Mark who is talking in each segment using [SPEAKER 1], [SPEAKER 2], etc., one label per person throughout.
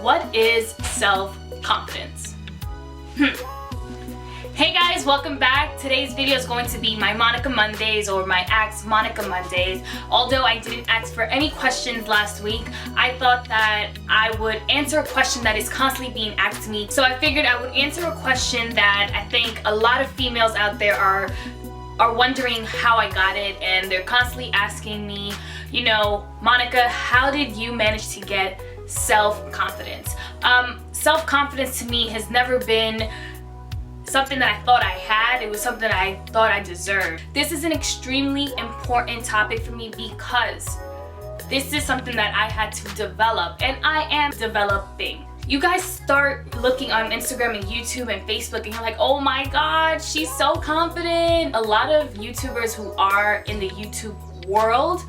[SPEAKER 1] What is self-confidence? Hey guys, welcome back. Today's video is going to be my Monica Mondays or my Ask Monica Mondays. Although I didn't ask for any questions last week, I thought that I would answer a question that is constantly being asked to me. So I figured I would answer a question that I think a lot of females out there are wondering how I got it, and they're constantly asking me, you know, Monica, how did you manage to get self-confidence? Self-confidence to me has never been something that I thought I had. It was something I thought I deserved. This is an extremely important topic for me because this is something that I had to develop, and I am developing. You guys start looking on Instagram and YouTube and Facebook and you're like, oh my god, she's so confident. A lot of YouTubers who are in the YouTube world,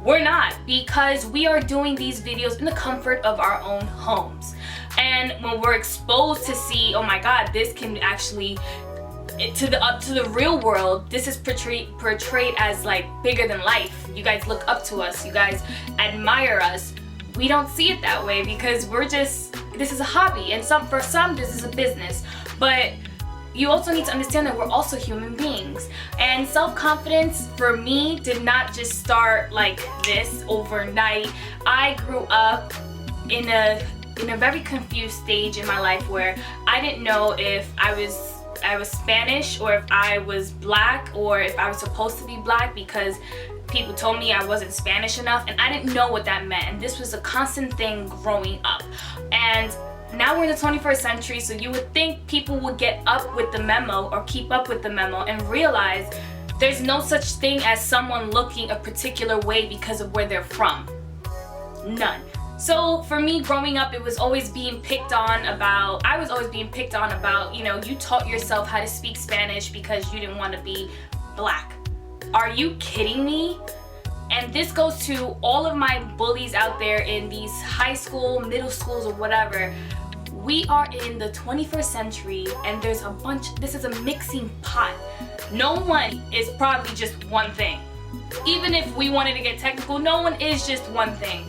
[SPEAKER 1] we're not, because we are doing these videos in the comfort of our own homes. And when we're exposed to see, oh my god, this can actually, to the real world, this is portrayed as like bigger than life. You guys look up to us, you guys admire us. We don't see it that way because we're just, this is a hobby, and for some this is a business. But you also need to understand that we're also human beings. And self-confidence for me did not just start like this overnight. I grew up in a very confused stage in my life where I didn't know if I was Spanish or if I was black or if I was supposed to be black, because people told me I wasn't Spanish enough, and I didn't know what that meant. And this was a constant thing growing up. And now we're in the 21st century, so you would think people would get up with the memo or keep up with the memo and realize there's no such thing as someone looking a particular way because of where they're from. None. So for me growing up, it was always being picked on about, you know, you taught yourself how to speak Spanish because you didn't want to be black. Are you kidding me? And this goes to all of my bullies out there in these high school, middle schools, or whatever. We are in the 21st century, and there's a bunch, this is a mixing pot. No one is probably just one thing. Even if we wanted to get technical, no one is just one thing.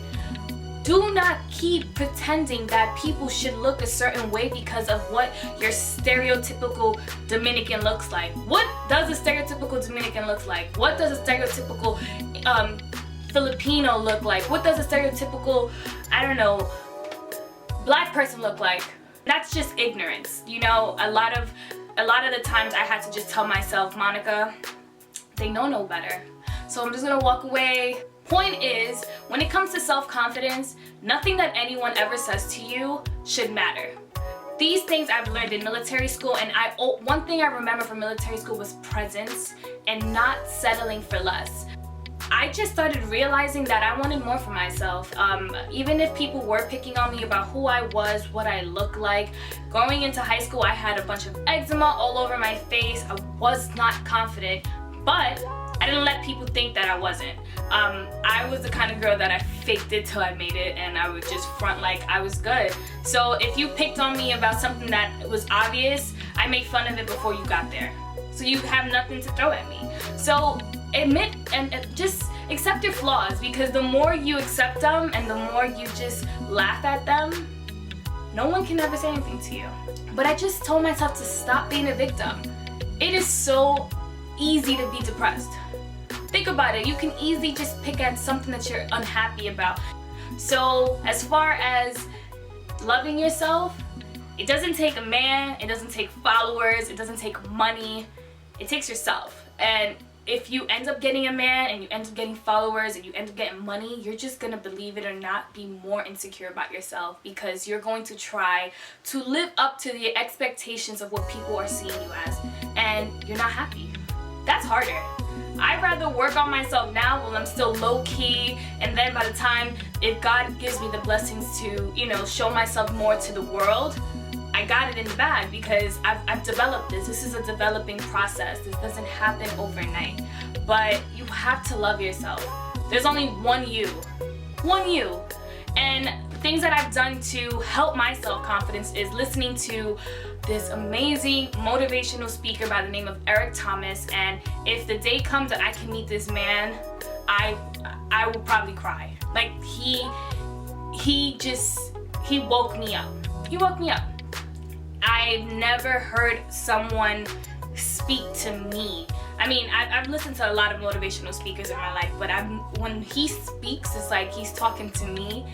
[SPEAKER 1] Do not keep pretending that people should look a certain way because of what your stereotypical Dominican looks like. What does a stereotypical Dominican look like? What does a stereotypical Filipino look like? What does a stereotypical, I don't know, black person look like? That's just ignorance. You know, a lot of the times I had to just tell myself, Monica, they know no better. So I'm just gonna walk away. Point is, when it comes to self-confidence, nothing that anyone ever says to you should matter. These things I've learned in military school, and one thing I remember from military school was presence and not settling for less. I just started realizing that I wanted more for myself. Even if people were picking on me about who I was, what I looked like. Going into high school, I had a bunch of eczema all over my face. I was not confident, but I didn't let people think that I wasn't. I was the kind of girl that I faked it till I made it, and I would just front like I was good. So if you picked on me about something that was obvious, I made fun of it before you got there. So you have nothing to throw at me. So admit and just accept your flaws, because the more you accept them and the more you just laugh at them, no one can ever say anything to you. But I just told myself to stop being a victim. It is so easy to be depressed. Think about it. You can easily just pick at something that you're unhappy about. So as far as loving yourself, it doesn't take a man, it doesn't take followers, it doesn't take money, it takes yourself. And if you end up getting a man and you end up getting followers and you end up getting money, you're just gonna, believe it or not, be more insecure about yourself, because you're going to try to live up to the expectations of what people are seeing you as, and you're not happy. That's harder. I'd rather work on myself now while I'm still low-key, and then by the time, if God gives me the blessings to, you know, show myself more to the world, I got it in the bag because I've developed this. This is a developing process. This doesn't happen overnight. But you have to love yourself. There's only one you. One you. And things that I've done to help my self-confidence is listening to this amazing motivational speaker by the name of Eric Thomas. And if the day comes that I can meet this man, I will probably cry. Like he he woke me up. He woke me up. I've never heard someone speak to me. I mean, I've listened to a lot of motivational speakers in my life, but when he speaks, it's like he's talking to me.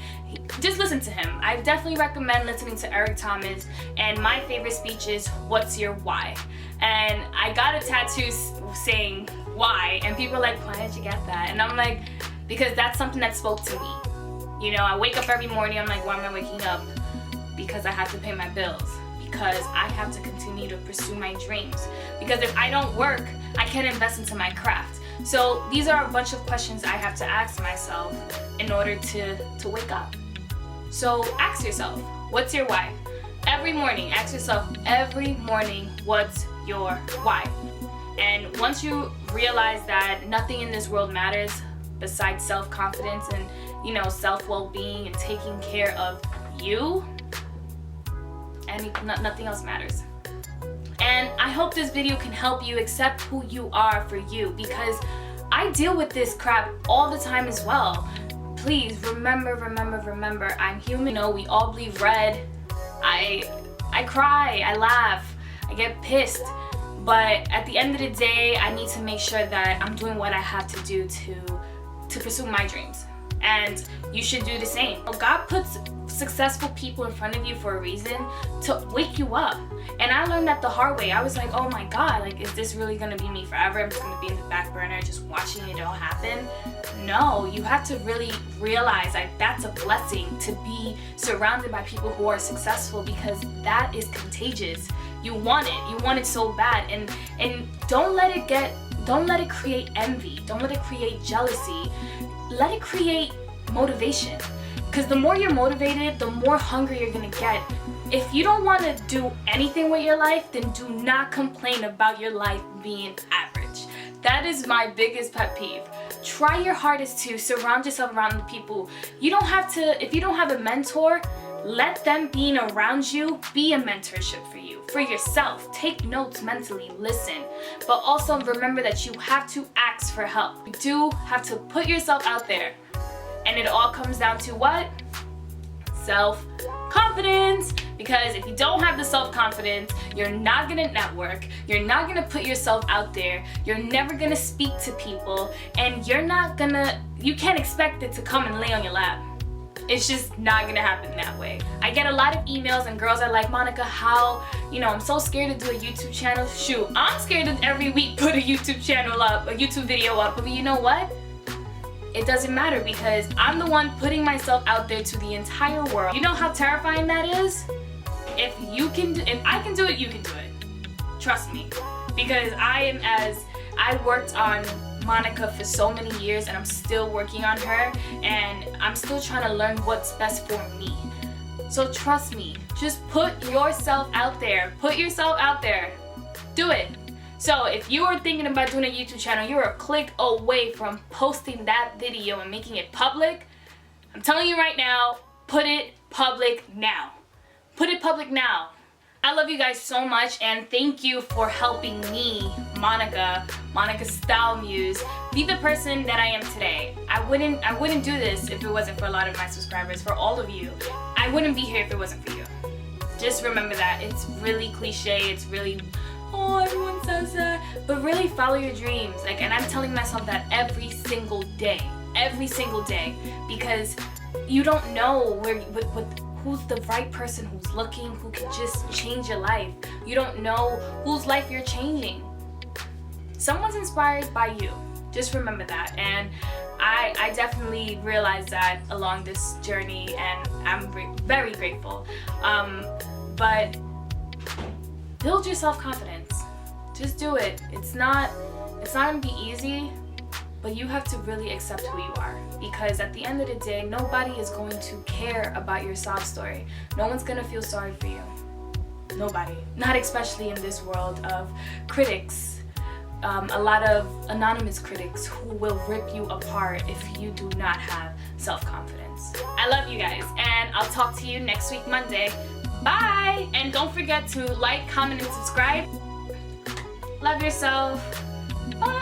[SPEAKER 1] Just listen to him. I definitely recommend listening to Eric Thomas, and my favorite speech is, "What's your why?" And I got a tattoo saying why, and people are like, "Why did you get that?" And I'm like, because that's something that spoke to me. You know, I wake up every morning, I'm like, why am I waking up? Because I have to pay my bills. Because I have to continue to pursue my dreams. Because if I don't work, I can't invest into my craft. So these are a bunch of questions I have to ask myself in order to wake up. So ask yourself, what's your why? Every morning, ask yourself every morning, what's your why? And once you realize that nothing in this world matters besides self-confidence and, you know, self-well-being and taking care of you, and nothing else matters. And I hope this video can help you accept who you are for you, because I deal with this crap all the time as well. Please remember, I'm human. You know, we all bleed red. I cry, I laugh, I get pissed. But at the end of the day, I need to make sure that I'm doing what I have to do to pursue my dreams. And you should do the same. God puts successful people in front of you for a reason, to wake you up. And I learned that the hard way. I was like, oh my God, like, is this really gonna be me forever? I'm just gonna be in the back burner just watching it all happen? No, you have to really realize that that's a blessing to be surrounded by people who are successful, because that is contagious. You want it so bad, and don't let it create envy, don't let it create jealousy. Let it create motivation, because the more you're motivated, the more hungry you're gonna get. If you don't want to do anything with your life, then do not complain about your life being average. That is my biggest pet peeve. Try your hardest to surround yourself around the people. You don't have to, if you don't have a mentor, let them being around you be a mentorship for you, for yourself. Take notes mentally, listen. But also remember that you have to ask for help. You do have to put yourself out there. And it all comes down to what? Self-confidence. Because if you don't have the self-confidence, you're not gonna network, you're not gonna put yourself out there, you're never gonna speak to people, and you can't expect it to come and lay on your lap. It's just not gonna happen that way. I get a lot of emails and girls are like, Monica, how, I'm so scared to do a YouTube channel. Shoot, I'm scared to every week put a YouTube channel up, a YouTube video up, but you know what? It doesn't matter, because I'm the one putting myself out there to the entire world. You know how terrifying that is? If I can do it, you can do it. Trust me. Because I worked on Monica for so many years, and I'm still working on her, and I'm still trying to learn what's best for me. So trust me, just put yourself out there. Put yourself out there. Do it. So if you are thinking about doing a YouTube channel, you're a click away from posting that video and making it public. I'm telling you right now, put it public now. Put it public now. I love you guys so much, and thank you for helping me, Monica Style Muse, be the person that I am today. I wouldn't do this if it wasn't for a lot of my subscribers, for all of you. I wouldn't be here if it wasn't for you. Just remember that. It's really cliche, it's really, oh, everyone says that, but really follow your dreams. And I'm telling myself that every single day, because you don't know who's the right person who's looking, who can just change your life. You don't know whose life you're changing. Someone's inspired by you. Just remember that. And I definitely realized that along this journey, and I'm very grateful. But build your self-confidence. Just do it. It's not gonna be easy, but you have to really accept who you are, because at the end of the day, nobody is going to care about your sob story. No one's gonna feel sorry for you. Nobody. Not especially in this world of critics. A lot of anonymous critics who will rip you apart if you do not have self-confidence. I love you guys, and I'll talk to you next week, Monday. Bye! And don't forget to like, comment, and subscribe. Love yourself. Bye!